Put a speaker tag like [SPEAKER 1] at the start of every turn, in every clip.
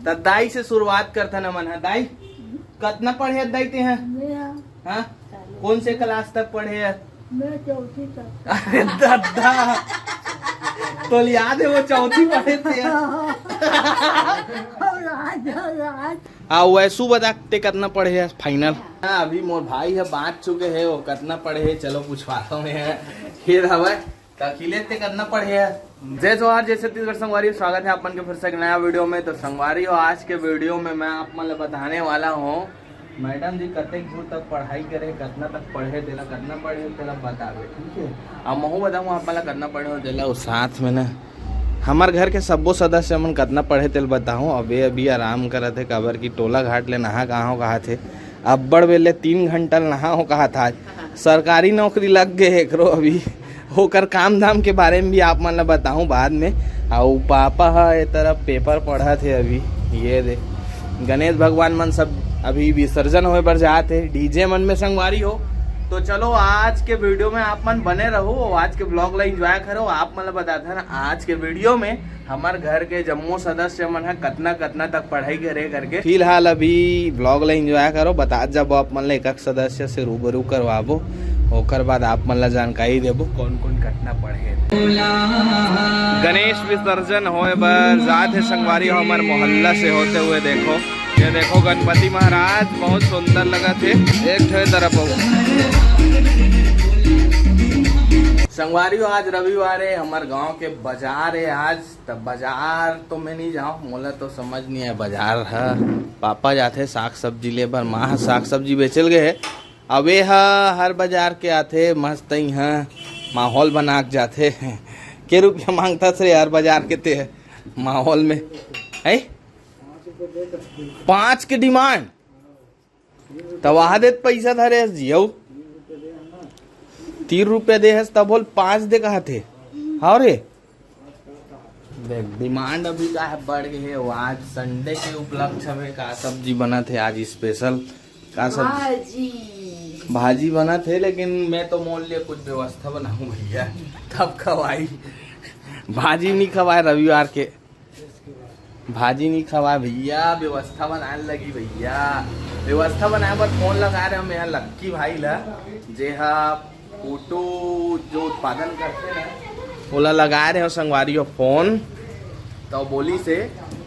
[SPEAKER 1] तो दाई से शुरुआत करता न मन है। दाई कितना पढ़े दाई ते हैं? हाँ कौन से क्लास तक पढ़े है?
[SPEAKER 2] मैं चौथी तक।
[SPEAKER 1] अरे दादा तो याद है वो चौथी पढ़े थे। वैसू बताते कितना पढ़े है फाइनल? हाँ अभी मोर भाई है बांट चुके हैं वो कितना पढ़े है, चलो पूछवाता में है फिर हवा अखिलेश ते कितना पढ़े है। जय जवाहर जय छत्तीसगढ़ संगवारी, स्वागत है अपन के फिर से एक नया वीडियो में। तो संगवारी आज के वीडियो में मैं आप मतलब बताने वाला हूँ मैडम जी कतेक दूर तक पढ़ाई करे, कितना तक पढ़े देला, कितना पढ़े तेला बतावे, ठीक है। अब महू बताऊँ आप मतलब कितना पढ़े हो देला उस साथ में ना हमार घर के सबो सदस्य मन कितना पढ़े तेल बताऊँ। अभी अभी आराम करे थे कबर की टोला घाट ले नहा कहाँ हो कहा थे, अब्बड़ बेले 3 घंटा नहा हो कहा था। सरकारी नौकरी लग गए एकरो अभी होकर काम धाम के बारे में भी आप मन बताऊँ बाद में। और पापा है तरफ पेपर पढ़ा थे अभी, ये दे गणेश भगवान मन सब अभी विसर्जन होए पर जाते डीजे मन में संगवारी हो। तो चलो आज के वीडियो में आप मन बने रहो, आज के ब्लॉग ला एंजॉय करो। आप मतलब बताते हैं ना आज के वीडियो में हमारे घर के जम्मू सदस्य मन है कितना कितना तक पढ़ाई करे करके। फिलहाल अभी ब्लॉग ला एंजॉय करो, बता जब आप मन एक एक सदस्य से रूबरू करवाबो, ओकर बाद आप मन ला जानकारी देबो कौन कौन कितना पढ़े। गणेश विसर्जन होए बर जात है संगवारी हमारे मोहल्ला से होते हुए। देखो ये देखो गणपति महाराज बहुत सुंदर लगा थे। एक ठे तरफ संगवारी आज रविवार है, हमारे गांव के बाजार है आज। तब बाजार तो मैं नहीं जाऊँ, मोला तो समझ नहीं है बाजार है। पापा जाते साग सब्जी ले बर, माँ साग सब्जी बेचल गए है। अबे हर बाजार के आते मस्त यहाँ माहौल बना के जाते के रुपया मांगता थे हर बाजार के ते माहौल में है 5 के डिमांड तब वहा देत पैसा धरे जियो 3 रुपया दे तब बोल 5 दे कहा थे। हाँ रे देख डिमांड अभी का है बढ़ गई है। आज संडे के उपलक्ष्य में का सब्जी बना थे आज स्पेशल का सब्जी भाजी बना थे, लेकिन मैं तो मोल लिए कुछ व्यवस्था बनाऊं भैया तब खवाई। भाजी नहीं खवाए रविवार के, भाजी नहीं खवाए भैया, व्यवस्था बनाने लगी भैया। व्यवस्था बनाए पर फोन लगा रहे हम यहाँ लक्की भाई ला जे हा फोटो जो उत्पादन करते हैं ओला लगा रहे हो संगवारी फोन। तो बोली से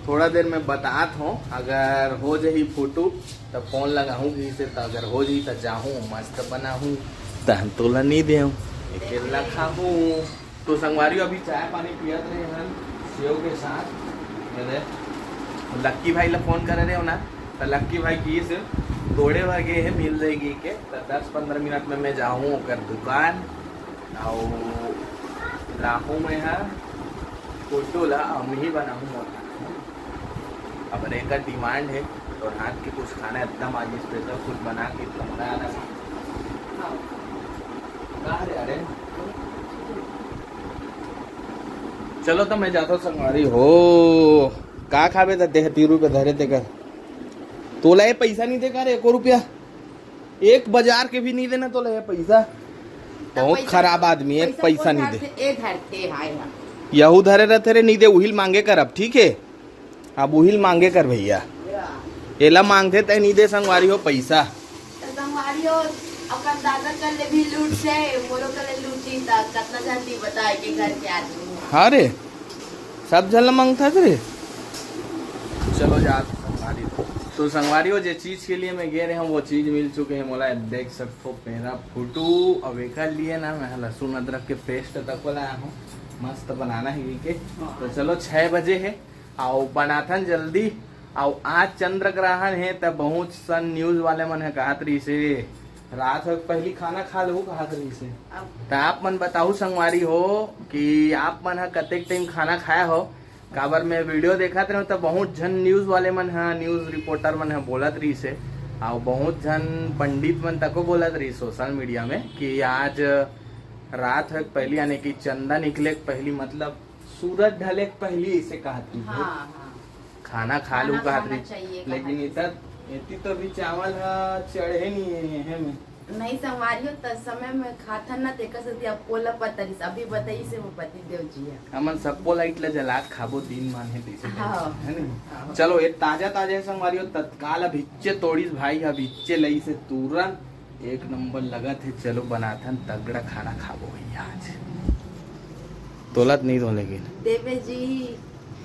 [SPEAKER 1] थोड़ा देर में बतात हूँ, अगर हो जाही फोटो तो फोन लगाऊँ से, तो अगर हो जाही तो जाऊँ मस्त बनाऊँ तहन तोला नहीं दे अकेला खाऊँ। तो संगवारी अभी चाय पानी पियत रहे हैं सेव के साथ। लक्की भाई ला फोन कर रहे हो ना, तो लक्की भाई की से थोड़े भागे है मिल जाएगी के, तो 10-15 मिनट में मैं जाऊँ ओकर दुकान और लाहूँ मैं है फोटो ला हम ही बनाऊँ। अब एक डिमांड है तो हाथ के कुछ खाना एकदम आज स्पेशल कुछ बना के अरे चलो तो मैं जाता हूँ संगवारी हो का खावे तो 3 रुपये धरे थे कर तोला ये पैसा नहीं दे कर 1 रुपया, एक बाजार के भी नहीं देना तोला ये पैसा। बहुत खराब आदमी है, पैसा नहीं दे यहू धरे रहते रे नहीं दे उहिल मांगे कर। अब ठीक है अब उहिल मांगे कर भैया, एला मांगते तय नहीं दे संगवारी हो पैसा।
[SPEAKER 2] संगवारी हो अपन दादा कर ले भी लूट से मोरो कर ले लूटी ता कितना जानती बताए के घर के आदमी। हाँ
[SPEAKER 1] रे सब जल मांगता रे। चलो जा संगवारी। तो संगवारी हो जे चीज के लिए मैं गए रहे वो चीज मिल चुके हैं मोला। देख सकते हो मेरा फोटो अब एक लिए ना मैं लहसुन अदरक के पेस्ट तक लाया हूँ, मस्त बनाना है के। तो चलो 6 बजे है और बनाथन जल्दी। और आज चंद्र ग्रहण है तब बहुत सन न्यूज वाले मन है कहा तरी से रात हो पहली खाना खा लो कहा तरी से। तो आप मन बताओ संगवारी हो कि आप मन है कतेक टाइम खाना खाया हो। काबर में वीडियो देखा थे तो बहुत जन न्यूज वाले मन है न्यूज रिपोर्टर मन है बोलत रही से, और बहुत जन पंडित मन तक बोलत रही सोशल मीडिया में कि आज रात हो पहली यानी कि चंदा निकले पहली मतलब सूरज ढले पहली इसे कहती है। खाना खा लूँ कहती, लेकिन इतना तो भी चावल चढ़े नहीं है में
[SPEAKER 2] नहीं संवारियो त समय में खाता ना देखा से अब पोला पतरी अभी बताई से वो पति देव जी है
[SPEAKER 1] हमन सबको लाइट ले जला के खाबो दिन माने दिसे
[SPEAKER 2] हाँ।
[SPEAKER 1] है नहीं। चलो ये ताजा ताजा संगवारियो तत्काल अभिच्चे तोड़ीस भाई अभिच्चे लई से तुरंत एक नंबर लगत है। चलो बनाथन तगड़ा खाना खाबो भैया आज। तोलत नहीं तो लेकिन
[SPEAKER 2] देवे जी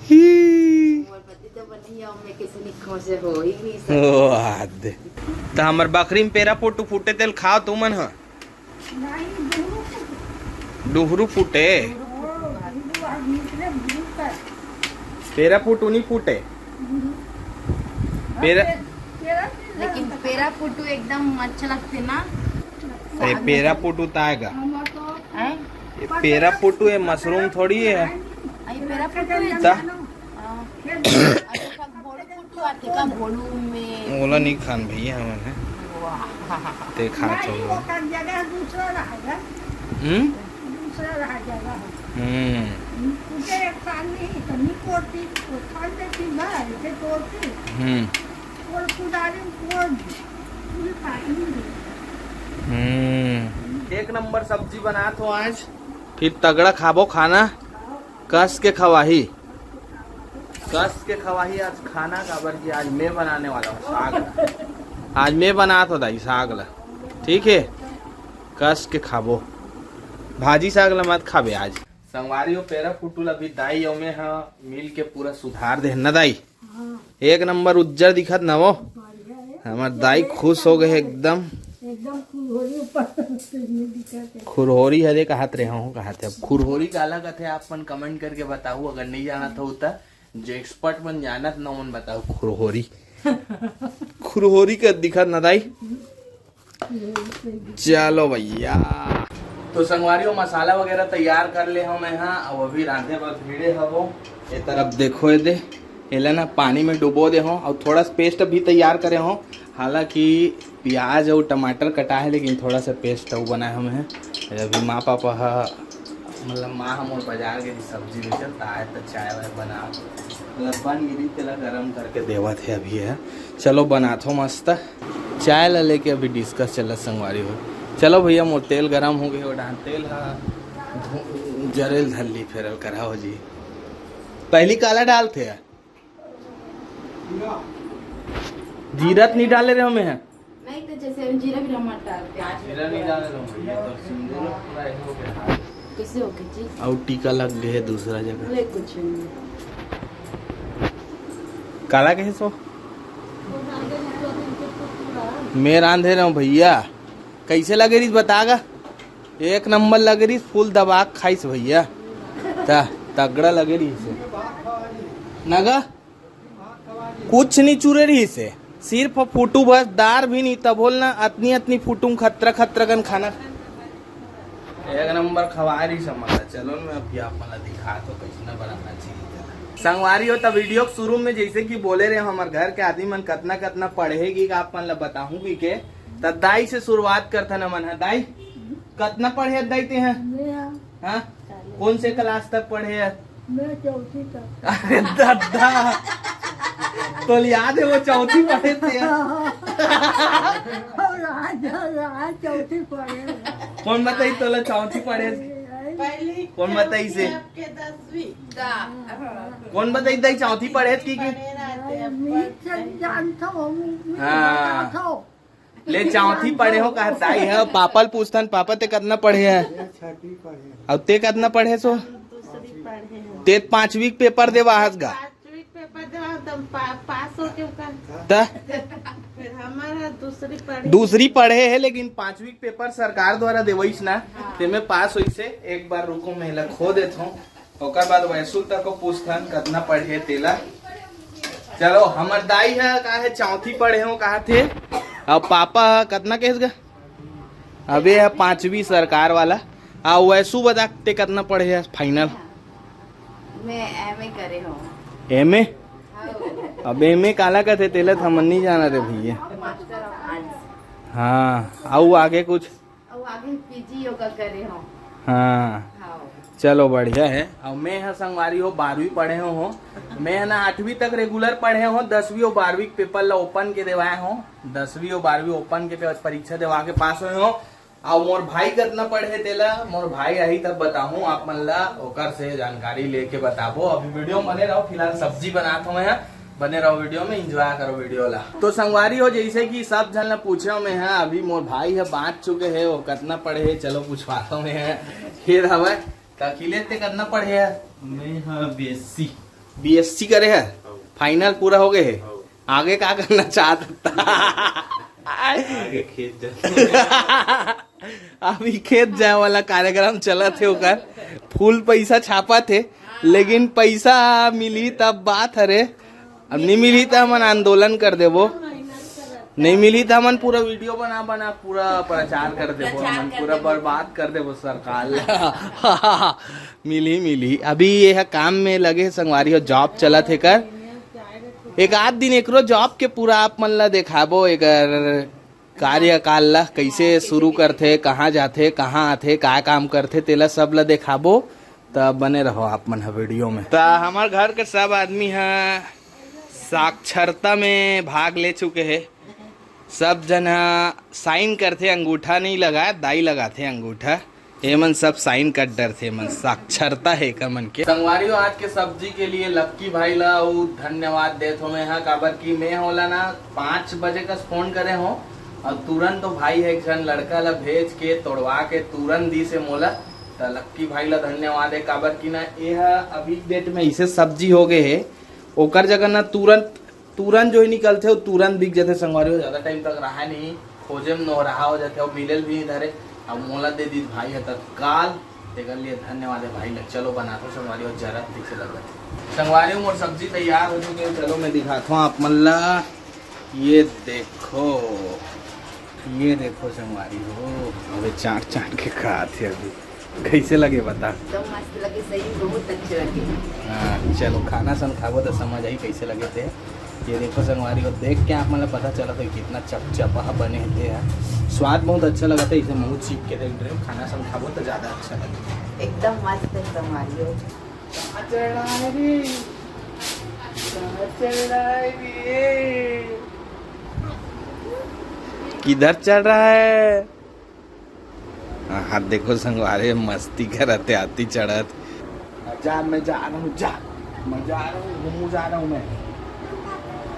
[SPEAKER 2] मोर पति तो बनिया में किसी ने खोसे हो ही नहीं
[SPEAKER 1] ओ आद त हमर बकरी में पेरा पोटू फूटे तेल खाओ तू मन ह डुहरू फूटे पेरा फूटू नहीं फूटे पेरा
[SPEAKER 2] लेकिन पेरा फुटू एकदम अच्छा लगते ना
[SPEAKER 1] ये पेरा फूटू ताएगा
[SPEAKER 2] हैं
[SPEAKER 1] ये पेरा फूटू है मशरूम थोड़ी है
[SPEAKER 2] आई पेरा फुटू है
[SPEAKER 1] ता
[SPEAKER 2] अच्छा घोड़ू फुटू आते का घोड़ू में
[SPEAKER 1] ओला नहीं खान भैया हमन है ते खा चलो एक नंबर सब्जी बना तो आज फिर तगड़ा खाबो खाना कस के खवाही आज खाना काबर की आज मैं बनाने वाला हूँ साग। आज मैं बना तो दाई साग ला ठीक है कस के खाबो भाजी साग ला मत खाबे आज। संगवारी पेरा फुटूल अभी दाई में हा मिल के पूरा सुधार दे न दाई एक नंबर उज्जर दिखत न वो हमार दाई खुश हो गए एकदम खुरहोरी हरे कहत रहे हूँ कहते अब खुरहोरी काला कहते आप मन कमेंट करके बताओ अगर नहीं जाना था उतना जो एक्सपर्ट मन जानत न मन बताओ खुरहोरी का दिखत न दाई। चलो भैया तो संगवारियों मसाला वगैरह तैयार कर ले हम यहाँ और अभी रांधे पर भीड़े हवो ये तरफ देखो ये दे एला ना पानी में डुबो दे हो और थोड़ा सा पेस्ट भी तैयार करे हो। हालांकि प्याज और टमाटर कटा है लेकिन थोड़ा सा पेस्ट वो बनाए हम है। अभी माँ पापा मतलब माँ हम बाजार के सब्जी बेचता है तो चाय वाय बना मतलब बन गिरी तेला गरम करके देवा थे अभी है। चलो बना थो मस्त चाय ला लेके अभी डिस्कस चला संगवारी हो। चलो भैया मोर तेल गरम हो गए और डाल तेल जरेल धल्ली फेरल करा हो जी पहली काला डालते है जीरत नहीं डाले रहे हमें है
[SPEAKER 2] नहीं तो जैसे जीरा भी मत डालते आज
[SPEAKER 1] जीरा नहीं डाले रहे भैया तो सिंदूर पूरा हो गया
[SPEAKER 2] कैसे हो गई जी
[SPEAKER 1] और टीका लग गए है दूसरा जगह
[SPEAKER 2] ले कुछ नहीं
[SPEAKER 1] काला कैसे सो मैं रांधे रहा हूँ भैया कैसे लगे रही बतागा एक नंबर लगे रही फुल दबा खाइस भैया तगड़ा लगे रही से नगा कुछ नहीं चूरे रही से सिर्फ फूटू बस दार भी नहीं तब बोलना अतनी अतनी फूटू खतरा गन खाना एक नंबर खवा रही समझ। चलो मैं अभी आप मला दिखा तो कैसे बनाना चाहिए संगवारी हो तब वीडियो शुरू में जैसे कि बोले रहे हमारे घर के आदमी मन कतना पढ़ेगी आप मन ला बताऊंगी के तब दाई से शुरुआत करता न मन है दाई कतना पढ़े दाई ते हैं हाँ कौन से क्लास तक पढ़े है अरे दादा तो याद है वो चौथी पढ़े थे कौन बताई तो चौथी पढ़े कौन बताई से कौन बताई दाई चौथी पढ़े की हाँ ले चौथी पढ़े हो कहा दाई है पापल पूछतन पापा ते कितना पढ़े है अब ते कितना पढ़े सो ते 5वीं पेपर दे वाहस गा दूसरी पढ़े है लेकिन 5वीं पेपर सरकार द्वारा देवईस ना ते में पास हुई से एक बार रुको मैं खो देता हूँ ओकर बाद वैसू तक को पूछतन कितना पढ़े तेला। चलो हमर दाई है कहा है चौथी पढ़े हो कहा थे अब पापा कितना केस गा अबे है 5वीं सरकार वाला आ वैसू बताते कितना पढ़े है फाइनल
[SPEAKER 2] मैं एमए करे हूँ
[SPEAKER 1] एमए अब एमए काला का थे तेलत हम नहीं जाना रे भैया
[SPEAKER 2] मास्टर ऑफ आर्ट्स
[SPEAKER 1] हाँ आओ आगे कुछ
[SPEAKER 2] और आगे पीजी योगा करे हूँ
[SPEAKER 1] हाँ चलो बढ़िया है अब मैं है संगवारी हो 12वीं पढ़े हो मैं है ना 8वीं तक रेगुलर पढ़े हो, 10वीं और 12वीं पेपर ला ओपन के देवाए हो, 10वीं और 12वीं ओपन के परीक्षा देवा के पास हुए हो। और मोर भाई कितना पढ़े तेला, मोर भाई आई तब बताऊं आप मन ला, ओकर से जानकारी लेके बताबो। अभी वीडियो में बने रहो, फिलहाल सब्जी बनाता हूँ मैं, बने रहो वीडियो में, एंजॉय करो वीडियो ला। तो संगवारी हो जैसे कि सब जन ला पूछे में है, अभी मोर भाई है बांट चुके है, वो कितना पढ़े है चलो पूछवाता में है। फिर हवे अखिलेश ते कितना पढ़े है?
[SPEAKER 3] मैं
[SPEAKER 1] बीएससी करे है, फाइनल पूरा हो गए है, आगे क्या करना चाहता?
[SPEAKER 3] आगे खेत जा
[SPEAKER 1] अभी खेत जाए वाला कार्यक्रम चला थे, ओकर फुल पैसा छापा थे, लेकिन पैसा मिली तब बात हरे, अब नहीं मिली तो हमन आंदोलन कर देबो, नहीं मिली तो हमन पूरा वीडियो बना बना पूरा प्रचार कर देबो, हमन पूरा बर्बाद कर देबो सरकार। मिली अभी ये काम में लगे संगवारी हो, जॉब चला थे कर, एक आध दिन एकरो जॉब के पूरा आप मन ला दिखाबो, एक कार्यकाल ला कैसे शुरू करथे, कहाँ जाथे, कहाँ आथे, का काम करथे, तेला सब ला दिखाबो। तब बने रहो आप मन वीडियो में। तो हमारे घर के सब आदमी है साक्षरता में भाग ले चुके हैं, सब जन साइन करते, अंगूठा नहीं लगा, दाई लगाते अंगूठा, एमन सब साइन कर डर थे, मन साक्षरता है कर मन के। संगवारी आज के सब्जी के लिए लक्की भाई ला धन्यवाद देत हो मैं, काबर की मैं होला ना 5 बजे का फोन करे हो, और तुरंत तो भाई एक जन लड़का ला भेज के तोड़वा के तुरंत दी से मोला, तो लक्की भाई ला धन्यवाद है, काबर की ना यह अभी डेट में इसे सब्जी हो गए है, ओकर जगह ना तुरंत जो ही निकलते हो तुरंत बिक जाते संगवारी हो, ज्यादा टाइम तक रहा नहीं, खोजे में रहा हो जाते हो, मिलल भी नहीं धरे, अब मोला दे दी भाई है तत्काल, तेकर लिए धन्यवाद है भाई लग। चलो बनाते संगवारी हो, जरा ठीक से लग संगवारी हो, मोर सब्जी तैयार हो चुकी है, चलो मैं दिखाता हूँ आप मन ला, ये देखो संगवारी हो, अबे चाट के खाते अभी कैसे लगे बता?
[SPEAKER 2] एकदम मस्त लगे, सही बहुत अच्छे लगे।
[SPEAKER 1] हाँ चलो खाना सन खाबो तो समझ आई कैसे लगे थे। ये देखो संगवारी हो, देख के आप मतलब पता चला था कितना चपचपा बने थे यार, स्वाद बहुत अच्छा लगा था, इसे मुँह चीप के देख रहे हो, खाना सन खाबो तो ज़्यादा अच्छा लगे,
[SPEAKER 2] एकदम मस्त है संगवारी हो।
[SPEAKER 1] किधर चल रहा है? हाँ देखो संगवारी मस्ती करते आती चढ़त, जा मैं जा रहा हूँ, मैं जा रहा हूँ, घूमू जा रहा हूँ,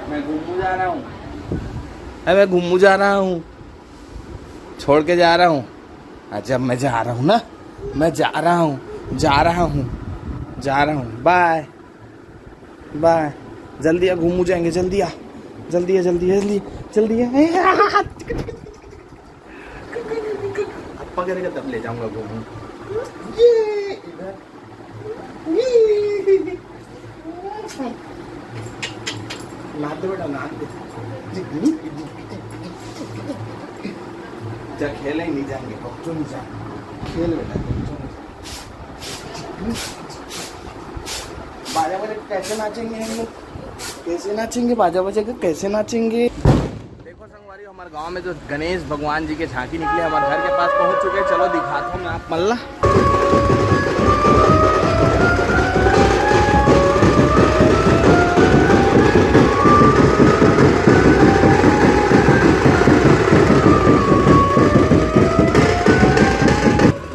[SPEAKER 1] मैं घूमू जा रहा हूँ, मैं घूमू जा रहा हूँ, छोड़ के जा रहा हूँ। अच्छा मैं जा रहा हूँ ना, मैं जा रहा हूँ, बाय बाय, जल्दी आ, घूमू जाएंगे, जल्दी आ, जल्दी आ, पकड़ेगा तब ले जाऊंगा घूमू। ये इधर नाते बेटा नाते, जा खेले ही नहीं जाएंगे, बच्चों नहीं जा खेल बेटा, बाजा बजे कैसे नाचेंगे हम लोग, कैसे नाचेंगे बाजा बजे का, कैसे नाचेंगे? देखो संगवारी हमारे गांव में जो गणेश भगवान जी के झांकी निकले हमारे घर के पास पहुंच चुके हैं, चलो दिखाता हूँ मैं आप मल्ला।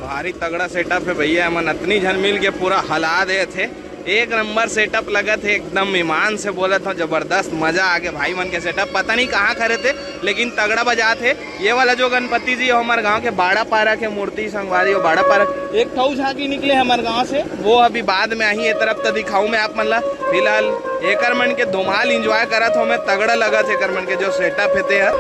[SPEAKER 1] भारी तगड़ा सेटअप है भैया, मन इतनी झन मिल के पूरा हला दे थे, एक नंबर सेटअप लगा थे, एकदम ईमान से बोला था, जबरदस्त मजा आ गया भाई मन के सेटअप, पता नहीं कहाँ खड़े थे लेकिन तगड़ा बजा थे। ये वाला जो गणपति जी हमारे गांव के बाड़ा पारा के मूर्ति संगवारी हो, बाड़ा पारा एक ठौ झांकी निकले हमारे गांव से, वो अभी बाद में आई, ये तरफ तो दिखाऊं मैं आप मन ला। फिलहाल एकर मन के धुमाल इंजॉय करा था मैं, तगड़ा लगा थे एकर मन के जो सेटअप है यार।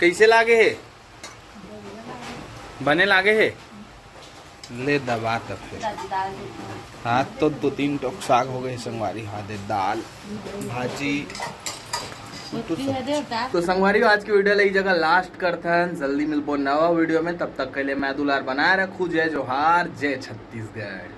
[SPEAKER 1] कैसे लागे है, बने लागे है, ले दबा तब फिर हाथ तो 2-3 टोक साग हो गए संगवारी, हाथ दाल भाजी तो संगवारी आज की वीडियो लगी जगह लास्ट करते हैं, जल्दी मिलबो नवा वीडियो में, तब तक के लिए मैं दुलार बनाए रखू, जय जोहार, जय छत्तीसगढ़।